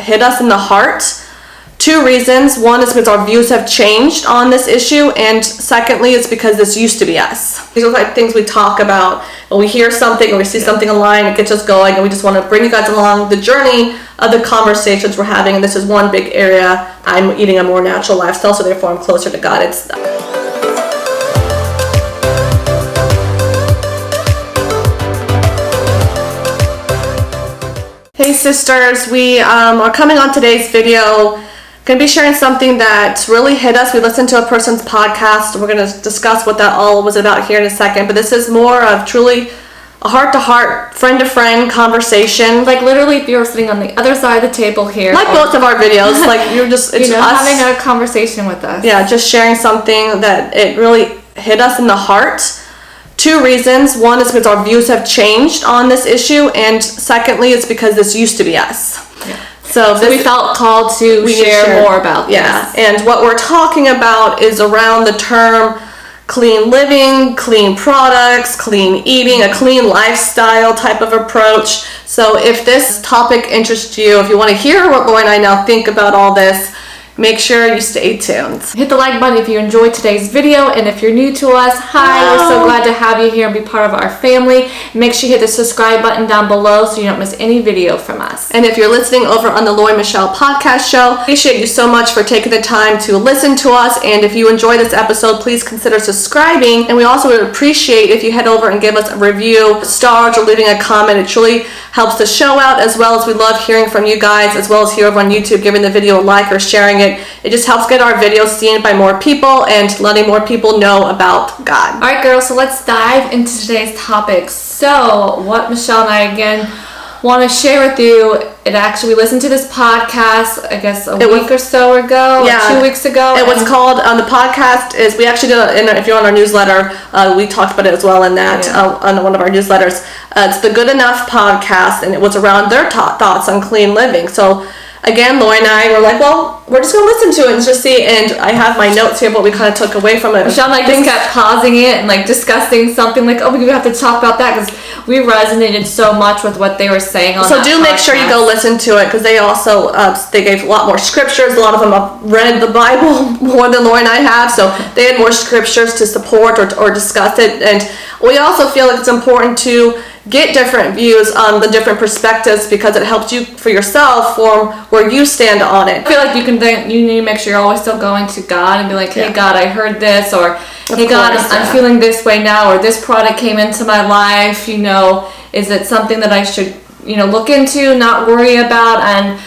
hit us in the heart. 2 reasons. One is because our views have changed on this issue, and secondly, it's because this used to be us. These are like things we talk about when we hear something or we see something online. It gets us going, and we just want to bring you guys along the journey of the conversations we're having. And this is one big area. I'm eating a more natural lifestyle, so therefore I'm closer to God. Hey sisters, we are coming on today's video. Going to be sharing something that really hit us. We listened to a person's podcast. We're going to discuss what that all was about here in a second. But this is more of truly a heart-to-heart, friend-to-friend conversation. Like literally, if you were sitting on the other side of the table here, like both of our videos, like you're just it's us having a conversation with us. Yeah, just sharing something that it really hit us in the heart. 2 reasons. One is because our views have changed on this issue, and secondly, it's because this used to be us. Yeah. So we felt called to share more about this. Yeah, and what we're talking about is around the term clean living, clean products, clean eating, a clean lifestyle type of approach. So if this topic interests you, if you want to hear what Laura and I now think about all this, make sure you stay tuned. Hit the like button if you enjoyed today's video, and if you're new to us, hi, Hello. We're so glad to have you here and be part of our family. Make sure you hit the subscribe button down below so you don't miss any video from us. And if you're listening over on the Lori Michelle podcast show, appreciate you so much for taking the time to listen to us. And if you enjoy this episode, please consider subscribing. And we also would appreciate if you head over and give us a review, stars, or leaving a comment. It truly helps the show out, as well as we love hearing from you guys, as well as here over on YouTube, giving the video a like or sharing it. It just helps get our videos seen by more people and letting more people know about God. All right, girls, so let's dive into today's topic. So what Michelle and I, again, want to share with you, we listened to this podcast, I guess, a week or so ago, or 2 weeks ago. It was called, the podcast is, we actually did, if you're on our newsletter, we talked about it as well in that, on one of our newsletters. It's the Good Enough podcast, and it was around their thoughts on clean living. So again, Laura and I were like, well, we're just going to listen to it and just see. And I have my notes here, what we kind of took away from it. Michelle just kept pausing it and discussing something oh, we have to talk about that because we resonated so much with what they were saying on So that do make sure you go listen to it, because they also, they gave a lot more scriptures. A lot of them have read the Bible more than Laura and I have. So they had more scriptures to support or discuss it. And we also feel like it's important to get different views on the different perspectives, because it helps you for yourself form where you stand on it. I feel like you need to make sure you're always still going to God and be like, hey God, I heard this, or hey God, I'm feeling this way now, or this product came into my life, is it something that I should look into, not worry about, and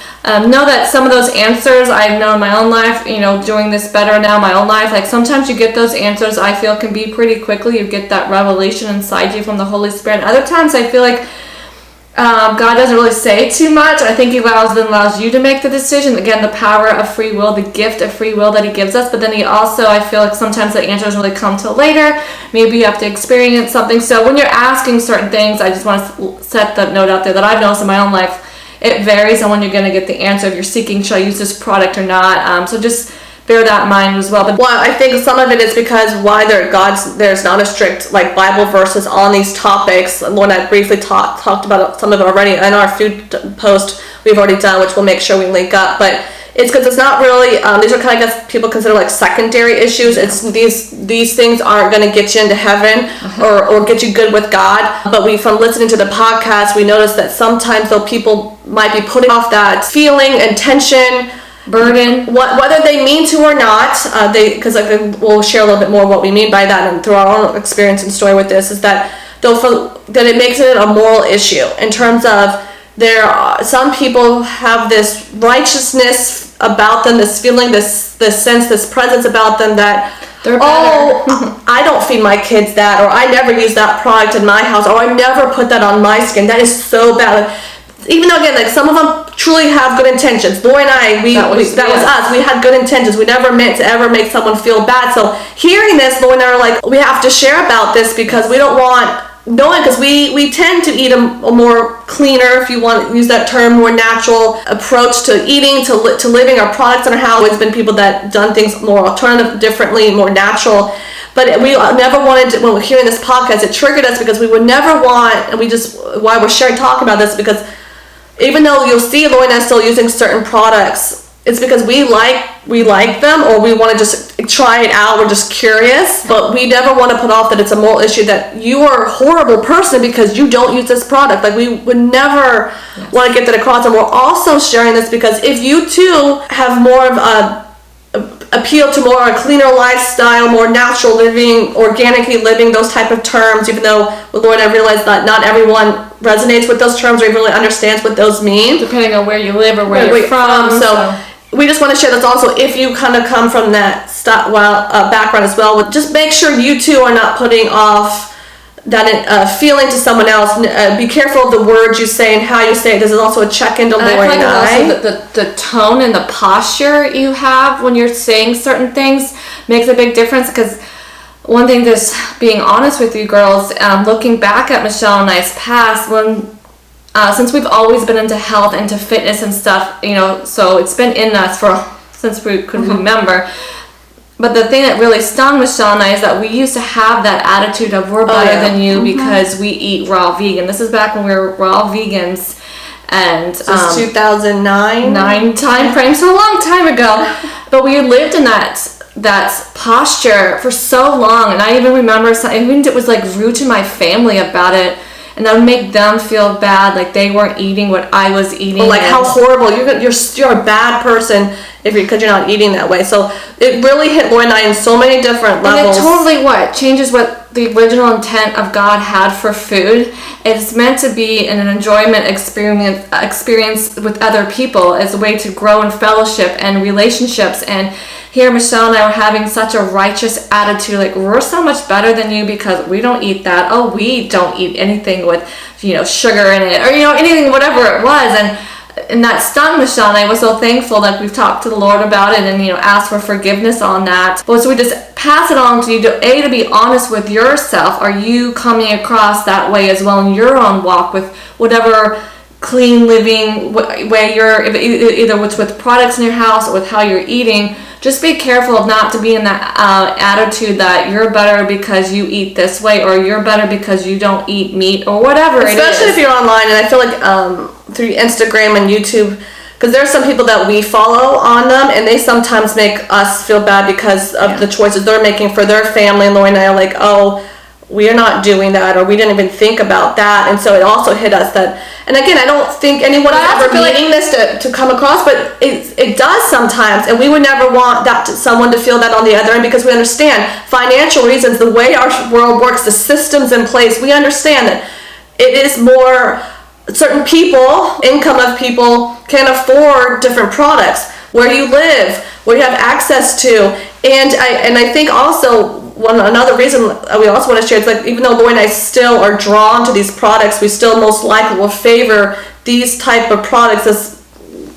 know that some of those answers I've known in my own life, doing this better now in my own life, sometimes you get those answers, I feel, can be pretty quickly. You get that revelation inside you from the Holy Spirit. Other times I feel like God doesn't really say too much. I think He allows you to make the decision. Again, the power of free will, the gift of free will that He gives us. But then He also, I feel like sometimes the answers really come till later. Maybe you have to experience something. So when you're asking certain things, I just want to set that note out there that I've noticed in my own life. It varies on when you're going to get the answer if you're seeking, should I use this product or not? So just bear that in mind as well. But I think some of it is because there's not a strict Bible verses on these topics. Lauren and I briefly talked about some of it already in our food post we've already done, which we'll make sure we link up. But it's because it's not really, these are kind of, I guess, people consider secondary issues. It's these things aren't going to get you into heaven or get you good with God. But from listening to the podcast, we noticed that sometimes though people might be putting off that feeling and tension, burden, whether they mean to or not, because we'll share a little bit more what we mean by that, and through our own experience and story with this, is that that it makes it a moral issue in terms of some people have this righteousness about them, this feeling, this sense, this presence about them that I don't feed my kids that, or I never use that product in my house, or I never put that on my skin. That is so bad. Even though, again, some of them truly have good intentions. Laura and I, that was us. We had good intentions. We never meant to ever make someone feel bad. So hearing this, Laura and I are we have to share about this, because we don't want, because we tend to eat a more cleaner, if you want to use that term, more natural approach to eating, to living. Our products in our house has been people that done things more alternative, differently, more natural. But we never wanted to, when we're hearing this podcast, it triggered us, because we would never want, and why we're talking about this, because even though you'll see Lori and I still using certain products, it's because we like them, or we want to just try it out. We're just curious, but we never want to put off that it's a moral issue, that you are a horrible person because you don't use this product. Like, we would never want to get that across. And we're also sharing this because if you too have more of a appeal to more a cleaner lifestyle, more natural living, organically living, those type of terms, even though with Lord, I realize that not everyone resonates with those terms or even really understands what those mean. Depending on where you live or where you're from. So we just want to share that's also, if you kind of come from that background as well, just make sure you too are not putting off that feeling to someone else. Be careful of the words you say and how you say it. This is also a check into Lori and I. Also the tone and the posture you have when you're saying certain things makes a big difference, because one thing, just being honest with you girls, looking back at Michelle and I's past, since we've always been into health, into fitness and stuff, so it's been in us since we could remember. But the thing that really stung Michelle and I is that we used to have that attitude of we're better than you because we eat raw vegan. This is back when we were raw vegans, and this 2009 time frame, so a long time ago. But we lived in that posture for so long, and I even remember even it was like rude to my family about it. And that would make them feel bad, like they weren't eating what I was eating. Or like how horrible, you're a bad person because you're not eating that way. So it really hit Lori and I in so many different levels. And it totally changes what the original intent of God had for food. It's meant to be an enjoyment experience with other people as a way to grow in fellowship and relationships. And here Michelle and I were having such a righteous attitude, like we're so much better than you because we don't eat that. Oh, we don't eat anything with sugar in it, or anything, whatever it was. And that stung Michelle, and I was so thankful that we've talked to the Lord about it and asked for forgiveness on that. But so we just pass it on to you to be honest with yourself. Are you coming across that way as well in your own walk with whatever clean living way you're, either with products in your house or with how you're eating? Just be careful of not to be in that attitude that you're better because you eat this way, or you're better because you don't eat meat, or whatever. Especially if you're online, and I feel like through Instagram and YouTube, because there are some people that we follow on them, and they sometimes make us feel bad because of the choices they're making for their family. And Lori and I are like, oh, we're not doing that, or we didn't even think about that. And so it also hit us that, and again, I don't think anyone is ever meaning this to come across, but it does sometimes, and we would never want someone to feel that on the other end, because we understand financial reasons, the way our world works, the systems in place, we understand that it is more, certain people, income of people can afford different products, where you live, where you have access to, and I think also, another reason we also want to share is, like, even though Lori and I still are drawn to these products, we still most likely will favor these type of products as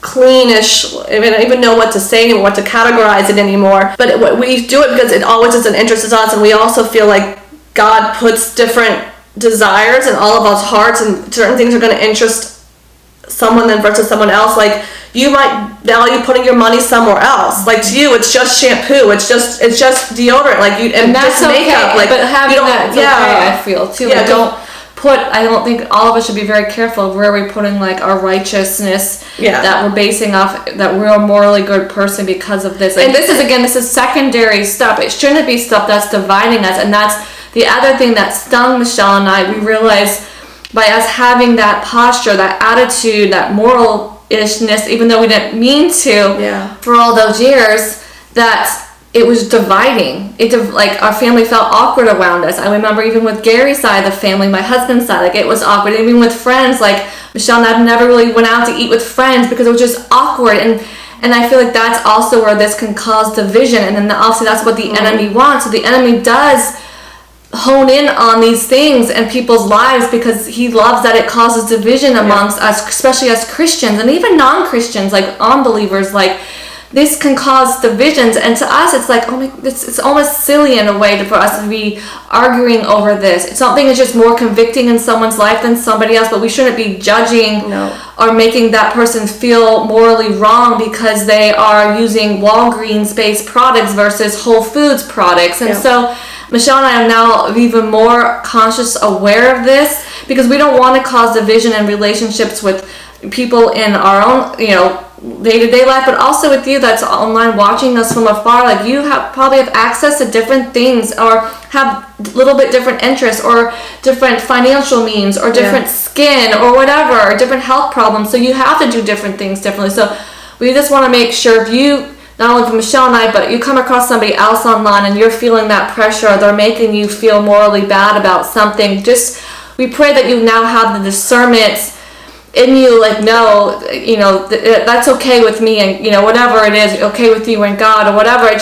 cleanish. I don't even know what to say anymore, what to categorize it anymore. But we do it because it always is an interest in us, and we also feel like God puts different desires in all of us hearts, and certain things are going to interest someone than versus someone else. Like, you might value putting your money somewhere else. Like, to you, it's just shampoo. It's just deodorant. Like, and that's just makeup. Okay. Like, but having that's okay, I feel too. Yeah, I don't think all of us should be very careful of where we're putting like our righteousness that we're basing off that we're a morally good person because of this. Like, and this is secondary stuff. It shouldn't be stuff that's dividing us. And that's the other thing that stung Michelle and I. We realized by us having that posture, that attitude, that moral-ishness, even though we didn't mean to for all those years, that it was dividing. Like, our family felt awkward around us. I remember even with Gary's side of the family, my husband's side, like, it was awkward. Even with friends, like, Michelle and I never really went out to eat with friends because it was just awkward. And I feel like that's also where this can cause division. And then obviously that's what the enemy wants. So the enemy does hone in on these things in people's lives because he loves that it causes division amongst us, especially as Christians and even non-Christians, like unbelievers. Like, this can cause divisions, and to us it's like, it's almost silly in a way for us to be arguing over this. It's something that's just more convicting in someone's life than somebody else, but we shouldn't be judging or making that person feel morally wrong because they are using Walgreens-based products versus Whole Foods products. And so Michelle and I are now even more conscious, aware of this, because we don't want to cause division in relationships with people in our own, day-to-day life, but also with you that's online watching us from afar. Like, you probably have access to different things, or have a little bit different interests, or different financial means, or different skin, or whatever, or different health problems. So you have to do different things differently. So we just want to make sure, if you, not only for Michelle and I, but you come across somebody else online and you're feeling that pressure, they're making you feel morally bad about something, we pray that you now have the discernment in you, like, no, that's okay with me, and whatever it is, okay with you and God, or whatever.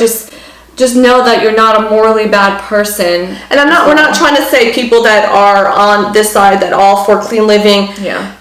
Just know that you're not a morally bad person. And we're not trying to say people that are on this side that all for clean living,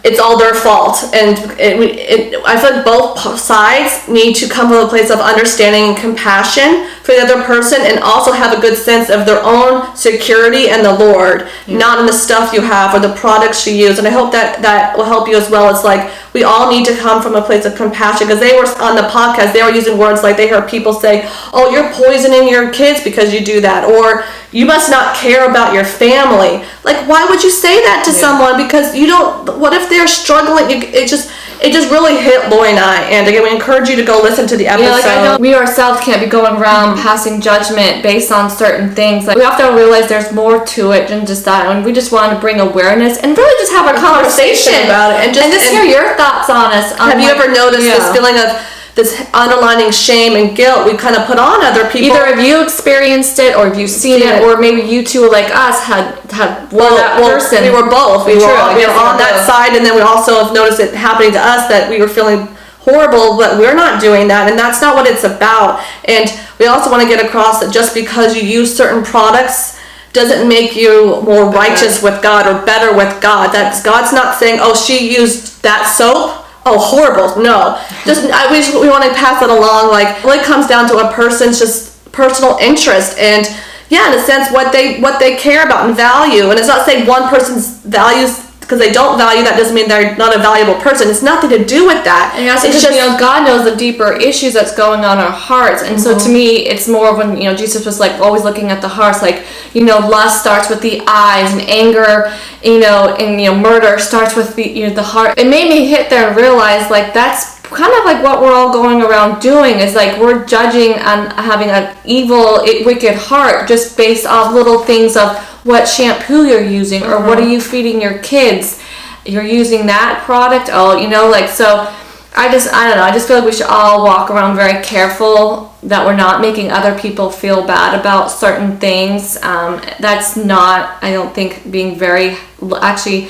it's all their fault. And I feel like both sides need to come from a place of understanding and compassion for the other person, and also have a good sense of their own security and the Lord, not in the stuff you have or the products you use. And I hope that will help you as well. It's like, we all need to come from a place of compassion, because they were on the podcast, they were using words like, they heard people say, oh, you're poisoning your kids because you do that, or you must not care about your family. Like, why would you say that to someone? Because you don't, what if they're struggling? It just really hit Lori and I. And again, we encourage you to go listen to the episode. I know we ourselves can't be going around passing judgment based on certain things. Like, we have to realize there's more to it than just that, and we just want to bring awareness and really just have a conversation about it, and just hear your thoughts on us. Have you ever noticed this feeling of this underlining shame and guilt we kind of put on other people? Either have you experienced it, or have you seen it, or maybe you two, like us, had that person. We were both. We were on that side, and then we also have noticed it happening to us, that we were feeling horrible, but we're not doing that, and that's not what it's about. And we also want to get across that just because you use certain products doesn't make you more righteous with God or better with God. God's not saying, oh, she used that soap, oh, horrible. No, we want to pass it along. Like, it really comes down to a person's just personal interest, and in a sense, what they care about and value. And it's not saying one person's values, because they don't value that doesn't mean they're not a valuable person. It's nothing to do with that. And it's just, God knows the deeper issues that's going on in our hearts. And so to me, it's more when, Jesus was like always looking at the hearts, like, lust starts with the eyes, and anger, and murder starts with the heart. It made me hit there and realize, like, that's kind of like what we're all going around doing, is like, we're judging and having an evil, wicked heart just based off little things of what shampoo you're using, or what are you feeding your kids. You're using that product, so I don't know, I just feel like we should all walk around very careful that we're not making other people feel bad about certain things. That's not, I don't think, being very actually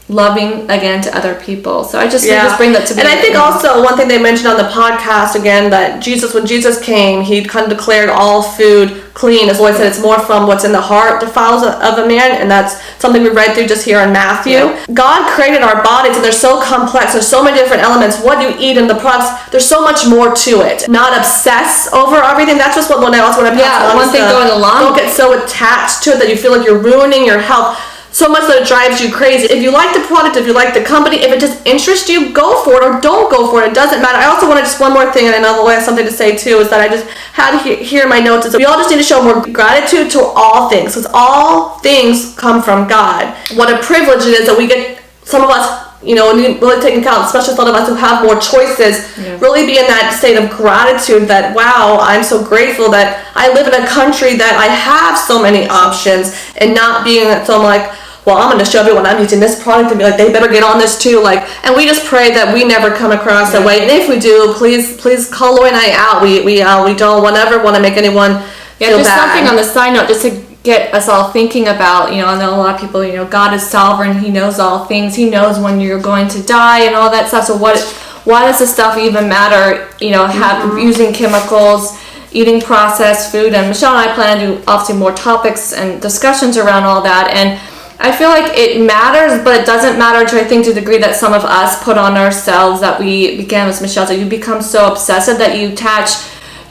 loving again to other people. So I just bring that to me. And I think also one thing they mentioned on the podcast again, that when Jesus came, he kind of declared all food clean. As Lloyd said, it's more from what's in the heart defiles of a man, and that's something we read through just here in Matthew. God created our bodies, and they're so complex. There's so many different elements. What you eat and the products, there's so much more to it. Not obsess over everything. That's just what I also want to pass on. One thing going along. Don't get so attached to it that you feel like you're ruining your health so much that it drives you crazy. If you like the product, if you like the company, if it just interests you, go for it or don't go for it. It doesn't matter. I also wanted just one more thing, and I know Lloyd has something to say too, is that I just had here in my notes, is that we all just need to show more gratitude to all things, because all things come from God. What a privilege it is that we get, some of us, really taking account, especially some of us who have more choices, really be in that state of gratitude that, wow, I'm so grateful that I live in a country that I have so many options, and not being so like, well, I'm going to show everyone I'm using this product and be like, they better get on this too. Like, and we just pray that we never come across that way. And if we do, please call Lloyd and I out. We don't want to make anyone feel just bad. Something on the side note, just to get us all thinking about, I know a lot of people, God is sovereign. He knows all things. He knows when you're going to die and all that stuff. So why does this stuff even matter? Using chemicals, eating processed food. And Michelle and I plan to do obviously more topics and discussions around all that. And I feel like it matters, but it doesn't matter to, I think, to the degree that some of us put on ourselves, that we, again, as Michelle said, you become so obsessive that you attach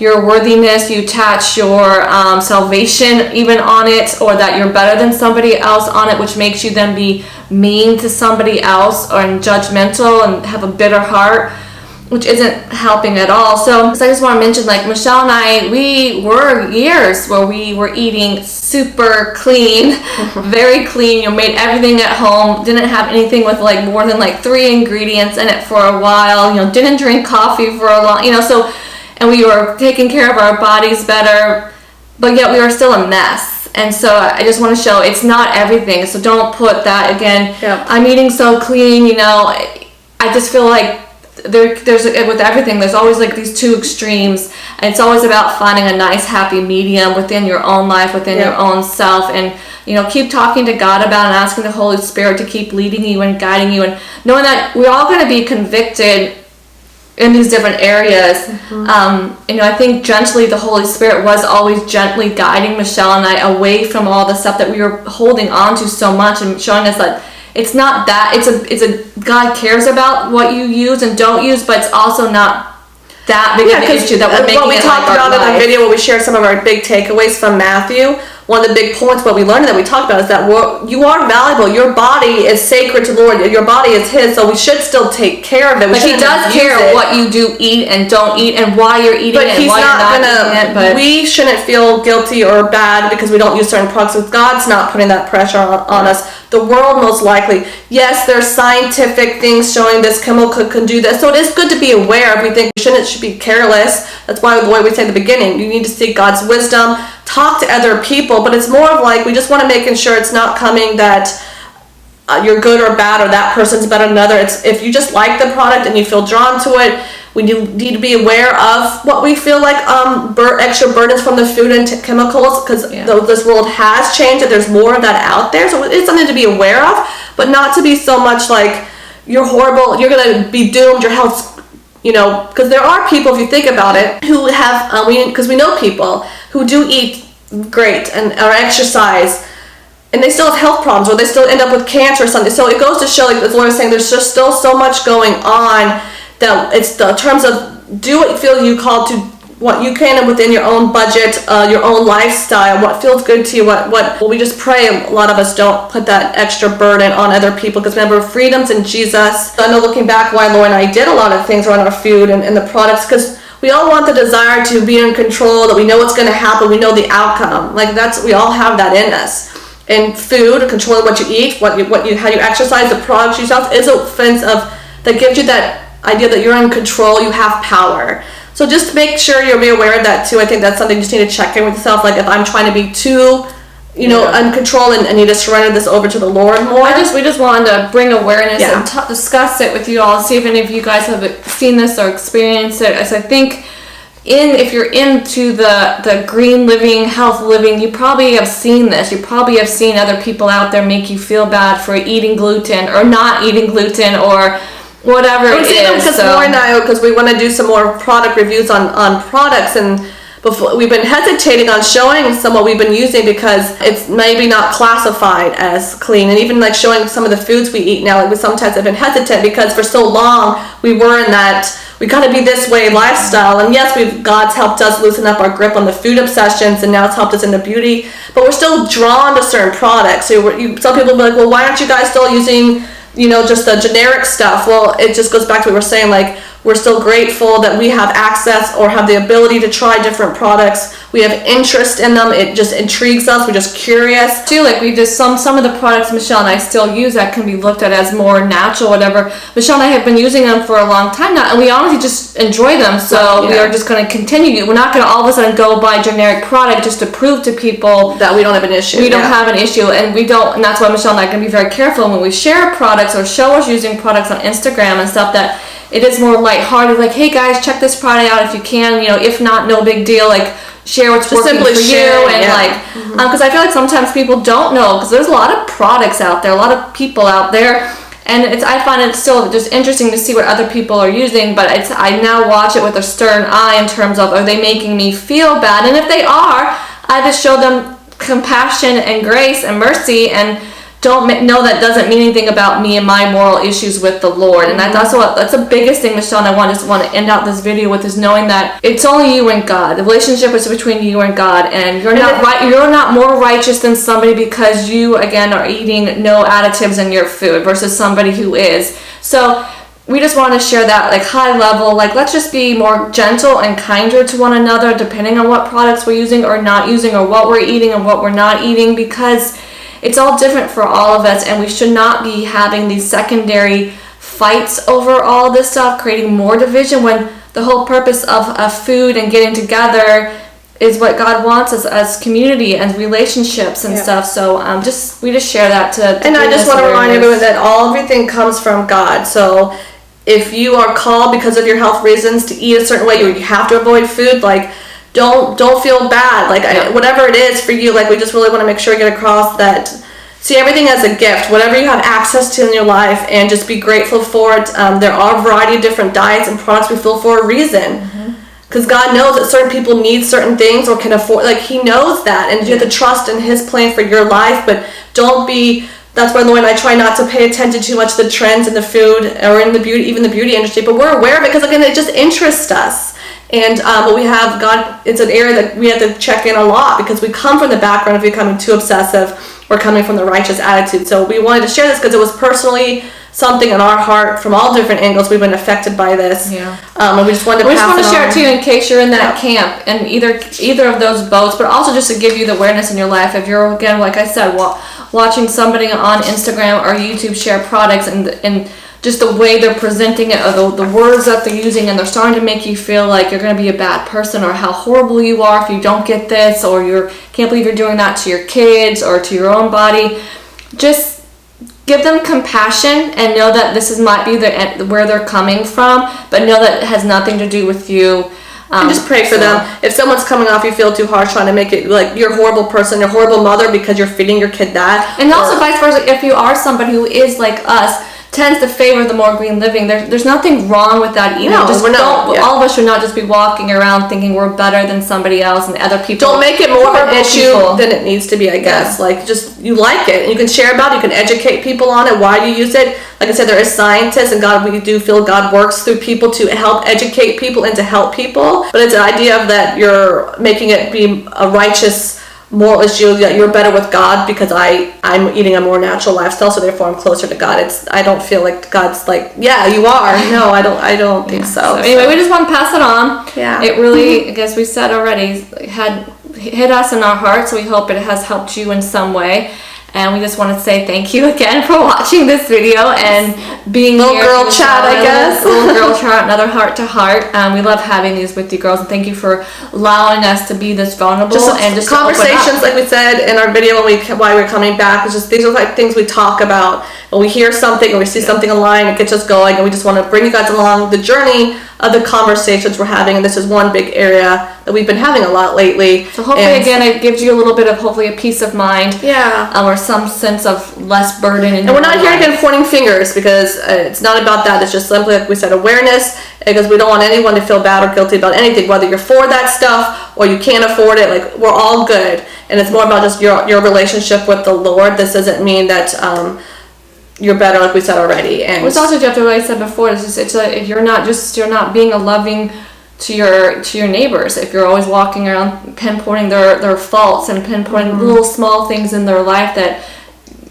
your worthiness, you attach your salvation even on it, or that you're better than somebody else on it, which makes you then be mean to somebody else or judgmental and have a bitter heart. which isn't helping at all. So I just want to mention, like, Michelle and I, we were years where we were eating super clean, very clean, made everything at home, didn't have anything with like more than like 3 ingredients in it for a while, didn't drink coffee for a long, so, and we were taking care of our bodies better, but yet we were still a mess. And so I just want to show it's not everything. So don't put that again. Yep. I'm eating so clean, I just feel like there's with everything, there's always like these two extremes, and it's always about finding a nice happy medium within your own life, within your own self, and keep talking to God about and asking the Holy Spirit to keep leading you and guiding you, and knowing that we're all going to be convicted in these different areas. I think gently the Holy Spirit was always gently guiding Michelle and I away from all the stuff that we were holding on to so much, and showing us that it's not that, it's a God cares about what you use and don't use, but it's also not that big of an issue that we're making it like our life. What we talked about in the video where we share some of our big takeaways from Matthew, one of the big points what we learned that we talked about is that you are valuable. Your body is sacred to the Lord. Your body is His, so we should still take care of it. But He does care what you do eat and don't eat, and why you're eating it and why you're not eating it. But we shouldn't feel guilty or bad because we don't use certain products. So God's not putting that pressure on us. The world most likely. Yes, there's scientific things showing this chemical can do this. So it is good to be aware. If we think we should be careless. That's why the way we say at the beginning, you need to seek God's wisdom, talk to other people, but it's more of like we just want to making sure it's not coming that you're good or bad or that person's better than another. It's if you just like the product and you feel drawn to it, we need to be aware of what we feel like extra burdens from the food and chemicals, because this world has changed, that there's more of that out there, so it's something to be aware of, but not to be so much like you're horrible, you're going to be doomed, your health's, because there are people, if you think about it, who have, because we know people who do eat great and or exercise, and they still have health problems, or they still end up with cancer or something. So it goes to show, like the Lord is saying, there's just still so much going on, that it's the terms of do what you feel you called to, what you can within your own budget, your own lifestyle, what feels good to you, what we just pray a lot of us don't put that extra burden on other people, because remember, freedom's in Jesus. I know looking back why Laura and I did a lot of things around our food and the products, because we all want the desire to be in control, that we know what's going to happen, we know the outcome. Like we all have that in us. And food, controlling what you eat, how you exercise, the products you use, is a sense of that gives you that idea that you're in control, you have power. So just make sure you're aware of that too. I think that's something you just need to check in with yourself. Like if I'm trying to be too, uncontrolled and need to surrender this over to the Lord more. We just wanted to bring awareness and discuss it with you all, see if any of you guys have seen this or experienced it. As I think if you're into the green living, health living, you probably have seen this. You probably have seen other people out there make you feel bad for eating gluten or not eating gluten or whatever it is. Because Laura and I, because we want to do some more product reviews on products, and before we've been hesitating on showing some what we've been using because it's maybe not classified as clean, and even like showing some of the foods we eat now, like we sometimes have been hesitant because for so long we were in that we gotta be this way lifestyle, and yes, God's helped us loosen up our grip on the food obsessions, and now it's helped us in the beauty, but we're still drawn to certain products. So some people will be like, well, why aren't you guys still using just the generic stuff? Well, it just goes back to what we were saying, like we're still grateful that we have access or have the ability to try different products. We have interest in them. It just intrigues us. We're just curious too. Like we just some of the products Michelle and I still use that can be looked at as more natural, whatever. Michelle and I have been using them for a long time now, and we honestly just enjoy them. So we are just going to continue. We're not going to all of a sudden go buy generic product just to prove to people that we don't have an issue. We don't have an issue, and we don't. And that's why Michelle and I are going to be very careful when we share products or show us using products on Instagram and stuff, that it is more lighthearted, like, hey guys, check this product out if you can, if not, no big deal, like, share what's just working for you, and because I feel like sometimes people don't know, because there's a lot of products out there, a lot of people out there, and I find it still just interesting to see what other people are using, but I now watch it with a stern eye in terms of, are they making me feel bad? And if they are, I just show them compassion and grace and mercy, and don't know that doesn't mean anything about me and my moral issues with the Lord. And that's the biggest thing, Michelle, and I just want to end out this video with, is knowing that it's only you and God. The relationship is between you and God, and you're not more righteous than somebody because you, again, are eating no additives in your food versus somebody who is. So we just want to share that like high level, like let's just be more gentle and kinder to one another depending on what products we're using or not using, or what we're eating and what we're not eating, because it's all different for all of us, and we should not be having these secondary fights over all this stuff, creating more division, when the whole purpose of food and getting together is what God wants us as community and relationships and stuff. So we just share that to and I just want to remind everyone that everything comes from God. So if you are called because of your health reasons to eat a certain way, you have to avoid food, like don't feel bad, like whatever it is for you, like we just really want to make sure we get across that, see everything as a gift, whatever you have access to in your life, and just be grateful for it. There are a variety of different diets and products we feel for a reason, because God knows that certain people need certain things or can afford, like he knows that, and you have to trust in his plan for your life. But don't be, that's why Lauren and I try not to pay attention too much to the trends in the food or in the beauty, even the beauty industry, but we're aware of it because again it just interests us. And but we have God, it's an area that we have to check in a lot, because we come from the background of becoming too obsessive or coming from the righteous attitude. So we wanted to share this because it was personally something in our heart from all different angles. We've been affected by this. And we just wanted to share it to you in case you're in that camp and either of those boats, but also just to give you the awareness in your life. If you're, again, like I said, watching somebody on Instagram or YouTube share products and just the way they're presenting it, or the words that they're using, and they're starting to make you feel like you're going to be a bad person, or how horrible you are if you don't get this, or can't believe you're doing that to your kids or to your own body. Just give them compassion and know that this might be where they're coming from, but know that it has nothing to do with you. And just pray for them. If someone's coming off you feel too harsh, trying to make it like you're a horrible person, you're a horrible mother because you're feeding your kid that. And also vice versa, if you are somebody who is like us, tends to favor the more green living, there's nothing wrong with that either. All of us should not just be walking around thinking we're better than somebody else, and other people don't make it more of an issue than it needs to be, I guess. Like, just, you like it and you can share about it, you can educate people on it, why you use it. Like I said, there is scientists, and we do feel God works through people to help educate people and to help people, but it's an idea of that you're making it be a righteous moral issue, that you're better with God because I'm eating a more natural lifestyle, so therefore I'm closer to God. I don't feel like God's like, yeah, you are. No, I don't think so. Anyway, we just want to pass it on. Yeah. It really, as we said already, had hit us in our hearts. We hope it has helped you in some way. And we just want to say thank you again for watching this video and being little girl chat, I guess. Little girl chat, another heart to heart. We love having these with you girls, and thank you for allowing us to be this vulnerable and just conversations, like we said in our video why we're coming back. It's just, these are like things we talk about when we hear something or we see something online. It gets us going, and we just want to bring you guys along the journey of the conversations we're having. And this is one big area that we've been having a lot lately. So hopefully, again, it gives you a little bit of a peace of mind. Or some sense of less burden. And we're not here again pointing fingers, because it's not about that. It's just simply, like we said, awareness, because we don't want anyone to feel bad or guilty about anything, whether you're for that stuff or you can't afford it. Like, we're all good, and it's more about just your relationship with the Lord. This doesn't mean that you're better, like we said already. And it's also, Jeff, like I said before, if you're not being a loving to your neighbors, if you're always walking around pinpointing their faults and pinpointing little small things in their life that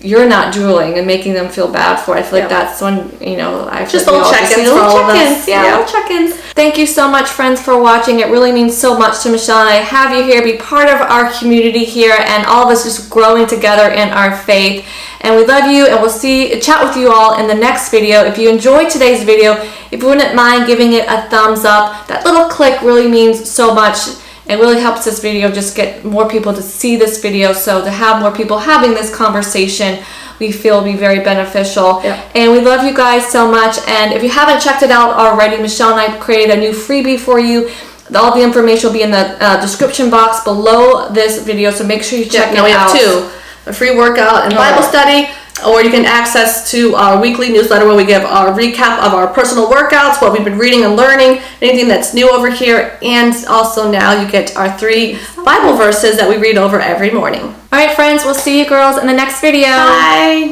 you're not drooling and making them feel bad for. I feel like that's when, I just little check-ins for all of us. Little check-ins. Thank you so much, friends, for watching. It really means so much to Michelle and I have you here, be part of our community here, and all of us just growing together in our faith. And we love you, and we'll chat with you all in the next video. If you enjoyed today's video, if you wouldn't mind giving it a thumbs up, that little click really means so much. It really helps this video just get more people to see this video, so to have more people having this conversation, we feel will be very beneficial. And we love you guys so much. And if you haven't checked it out already, Michelle and I created a new freebie for you. All the information will be in the description box below this video, so make sure you check it out. We have two: a free workout and Bible study, or you can access to our weekly newsletter where we give our recap of our personal workouts, what we've been reading and learning, anything that's new over here, and also now you get our 3 Bible verses that we read over every morning. All right, friends, we'll see you girls in the next video. Bye.